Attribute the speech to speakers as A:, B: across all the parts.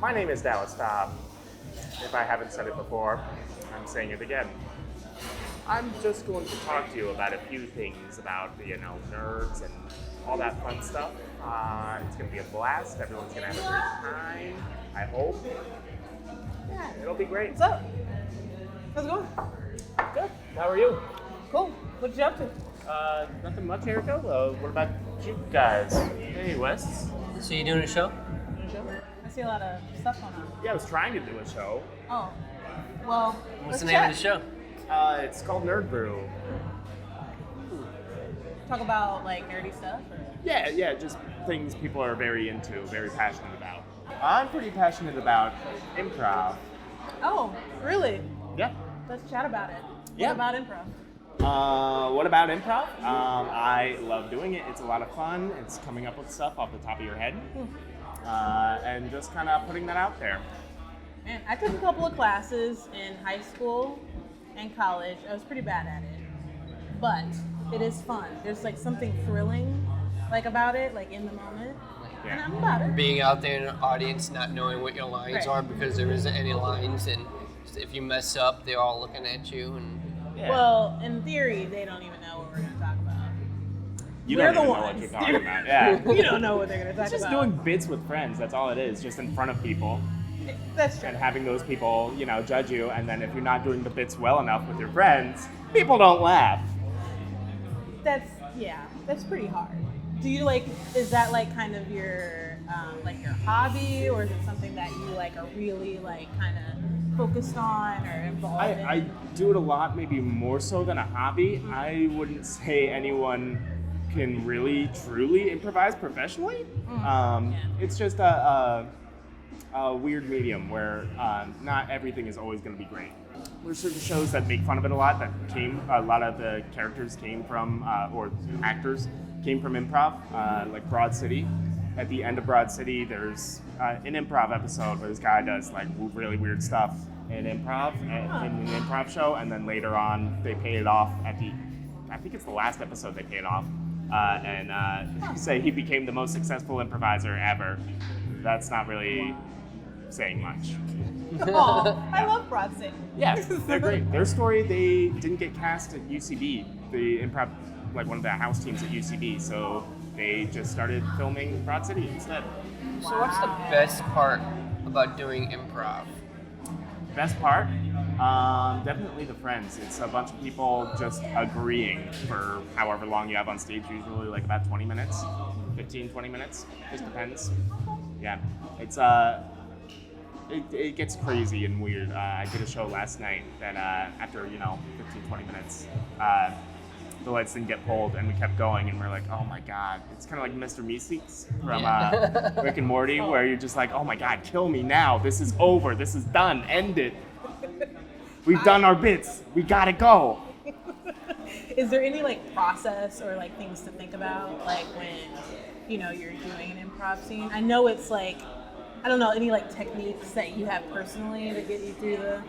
A: My name is Dallas Stobb. If I haven't said it before, I'm saying it again. I'm just going to talk to you about a few things about, nerds and all that fun stuff. It's going to be a blast. Everyone's going to have a great time, I hope. Yeah, it'll be great.
B: What's up? How's it going?
A: Good. How are you?
B: Cool. What you up to?
A: Nothing much, Erica. What about you guys? Hey, Wes.
C: So you doing a show?
B: I see a lot of stuff going on.
A: Yeah, I was trying to do a show.
B: Oh. Well,
C: What's the
B: let's
C: name
B: chat.
C: of the show?
A: It's called Nerd Brew.
B: Talk about like nerdy stuff? Or?
A: Yeah, just things people are very into, very passionate about. I'm pretty passionate about improv.
B: Oh, really?
A: Yeah.
B: Let's chat about it.
A: Yeah.
B: What about improv?
A: What about improv? I love doing it. It's a lot of fun. It's coming up with stuff off the top of your head. And just kind of putting that out there.
B: Man, I took a couple of classes in high school and college. I was pretty bad at it. But it is fun. There's like something thrilling about it, like in the moment.
A: Yeah.
B: And I'm about it.
C: Being out there in an audience, not knowing what your lines
B: Right.
C: are because there isn't any lines, and if you mess up, they're all looking at you. And
A: Yeah.
B: Well, in theory, they don't even know what we're going to talk about.
A: You
B: we're
A: don't
B: the
A: even know what
B: ones.
A: you're talking about. Yeah.
B: We don't know what they're going to talk
A: It's just
B: about.
A: doing bits with friends. That's all it is. Just in front of people.
B: That's true.
A: And having those people, judge you. And then if you're not doing the bits well enough with your friends, people don't laugh.
B: That's pretty hard. Do you is that kind of your hobby, or is it something that you are really kind of focused on or involved in?
A: I do it a lot, maybe more so than a hobby. I wouldn't say anyone can really truly improvise professionally. It's just a weird medium where not everything is always going to be great. There's certain shows that make fun of it a lot. A lot of the characters came from, or actors came from improv, like Broad City. At the end of Broad City, there's an improv episode where this guy does really weird stuff in improv, in an improv show, and then later on they pay it off I think it's the last episode they pay it off, and say he became the most successful improviser ever. That's not really saying much.
B: Oh, I love Broad City.
A: Yeah, they're great. Their story, they didn't get cast at UCB, the improv, one of the house teams at UCB, so they just started filming Broad City instead.
C: so, what's the best part about doing improv?
A: Best part? Definitely the friends. It's a bunch of people just agreeing for however long you have on stage, usually about 20 minutes, 15, 20 minutes, just depends. Yeah, it's it gets crazy and weird. I did a show last night that after 15, 20 minutes, the lights didn't get pulled and we kept going and we're like, oh my God. It's kind of like Mr. Meeseeks from Rick and Morty, where you're just like, oh my God, kill me now. This is over. This is done. End it. We've done our bits. We gotta go.
B: Is there any process or things to think about when you're doing an improv scene? I know it's I don't know, any techniques that you have personally to get you through the...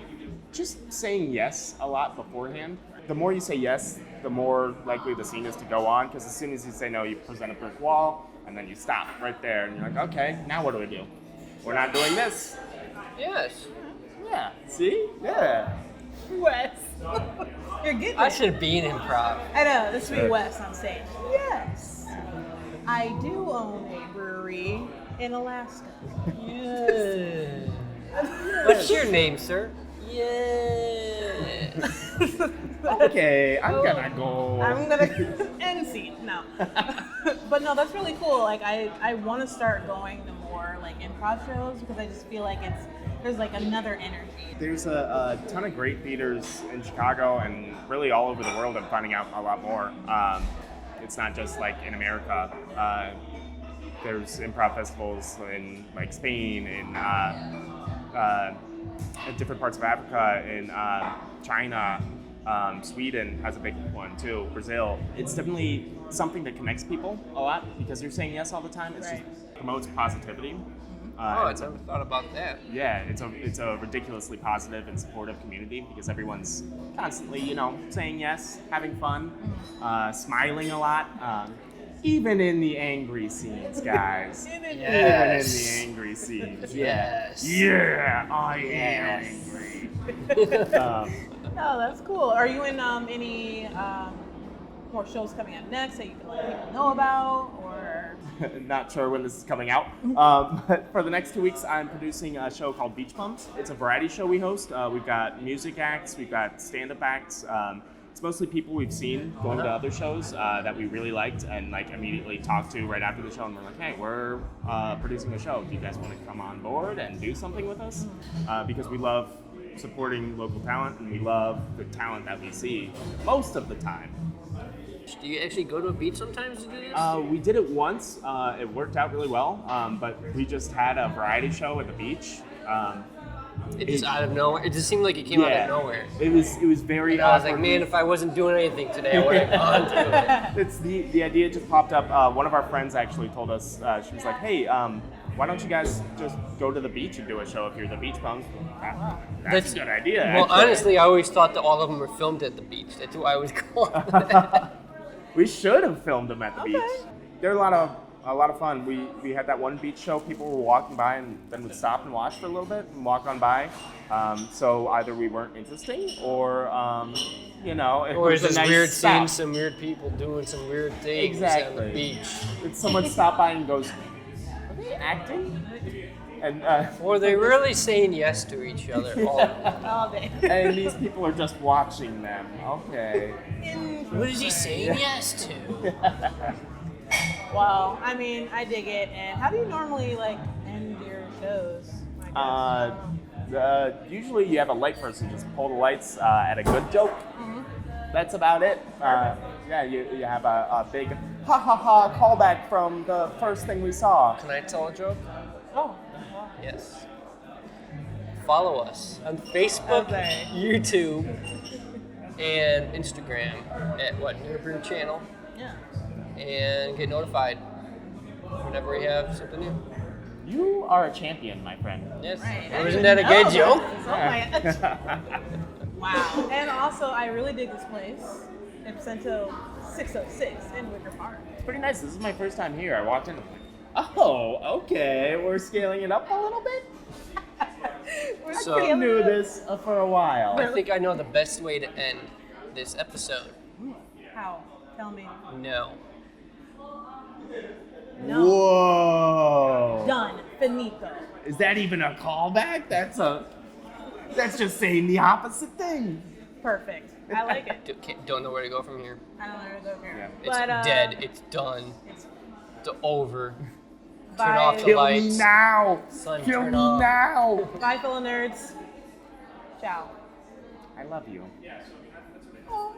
A: Just saying yes a lot beforehand. The more you say yes, the more likely the scene is to go on, because as soon as you say no, you present a brick wall, and then you stop right there, and you're like, okay, now what do we do? We're not doing this.
C: Yes.
A: Yeah, see? Yeah.
B: Wes. You're getting
C: I
B: it.
C: should be in improv.
B: I know, this would be Wes on stage. Yes. I do own a brewery in Alaska.
C: Yeah. What's your name, sir? Yeah.
A: Okay, I'm gonna go.
B: I'm gonna end scene. No. But no, that's really cool. I want to start going to more improv shows, because I just feel there's another energy.
A: There's a ton of great theaters in Chicago and really all over the world. I'm finding out a lot more. It's not just in America. There's improv festivals in Spain, in different parts of Africa, in China. Sweden has a big one too. Brazil. It's definitely something that connects people a lot, because you're saying yes all the time. It
B: Right.
A: just promotes positivity.
C: I never thought about that.
A: Yeah, it's a ridiculously positive and supportive community, because everyone's constantly, saying yes, having fun, smiling a lot. Even in the angry scenes, guys.
B: Even in-
C: Yes.
A: Even in the angry scenes.
C: Yes.
A: Yeah, I am
C: Yes.
A: angry.
B: Oh, that's cool. Are you in any more shows coming up next that you can let people know about, or?
A: Not sure when this is coming out. But for the next 2 weeks, I'm producing a show called Beach Bumps. It's a variety show we host. We've got music acts, we've got stand-up acts. It's mostly people we've seen going to other shows that we really liked and like immediately talked to right after the show. And we're like, hey, we're producing a show. Do you guys want to come on board and do something with us? Because we love supporting local talent and we love the talent that we see most of the time.
C: Do you actually go to a beach sometimes to do this?
A: We did it once. It worked out really well, but we just had a variety show at the beach.
C: It just out of nowhere. It just seemed like it came out of nowhere.
A: It was very.
C: And I was like, man, if I wasn't doing anything today, I would have gone to it.
A: It's the idea just popped up. One of our friends actually told us. She was like, hey, why don't you guys just go to the beach and do a show if you're the Beach Bums? That's a good idea.
C: Well,
A: actually.
C: honestly, I always thought that all of them were filmed at the beach. That's why I was going.
A: We should have filmed them at the
B: Okay.
A: beach. They're a lot of fun. We had that one beach show. People were walking by and then would stop and watch for a little bit and walk on by. So either we weren't interesting or it
C: Or
A: was
C: it's
A: a
C: just
A: nice
C: weird
A: stop.
C: seeing some weird people doing some weird things on the
A: Exactly.
C: beach.
A: If someone stopped by and goes, are they acting? And
C: Or they really saying yes to each other
B: All day.
A: and these people are just watching them. Okay.
C: What is he saying yes to?
B: Well, I mean, I dig it. And how do you normally like end your shows? I guess?
A: Usually you have a light person just pull the lights at a good joke. That's about it. Yeah, you have a big ha ha ha callback from the first thing we saw.
C: Can I tell a joke?
B: Oh.
C: Yes. Follow us on Facebook,
B: Okay.
C: YouTube, and Instagram at Brew channel,
B: Yeah.
C: and get notified whenever we have something new.
A: You are a champion, my friend.
C: Yes.
B: Right.
C: Wasn't that a good joke?
B: Oh my Wow. And also, I really dig this place, Ipsento 606 in Wicker Park.
A: It's pretty nice. This is my first time here. I walked in. Oh, okay. We're scaling it up a little bit.
B: We're
C: So-
A: I knew this for a while.
C: I think I know the best way to end this episode.
B: How? Tell me.
C: No.
B: No.
A: Whoa.
B: Done. Finito.
A: Is that even a callback? That's just saying the opposite thing.
B: Perfect. I like it.
C: Don't know where to go from here.
B: I don't know where to go here.
A: Yeah.
C: It's
B: But,
C: dead. It's done.
B: It's
C: It's over.
B: bye.
C: Turn off the
A: Kill
C: lights.
A: me now.
C: Sun,
A: Kill
C: turn
A: me
C: off.
A: now.
B: Bye, fellow nerds. Ciao.
A: I love you.
B: Oh.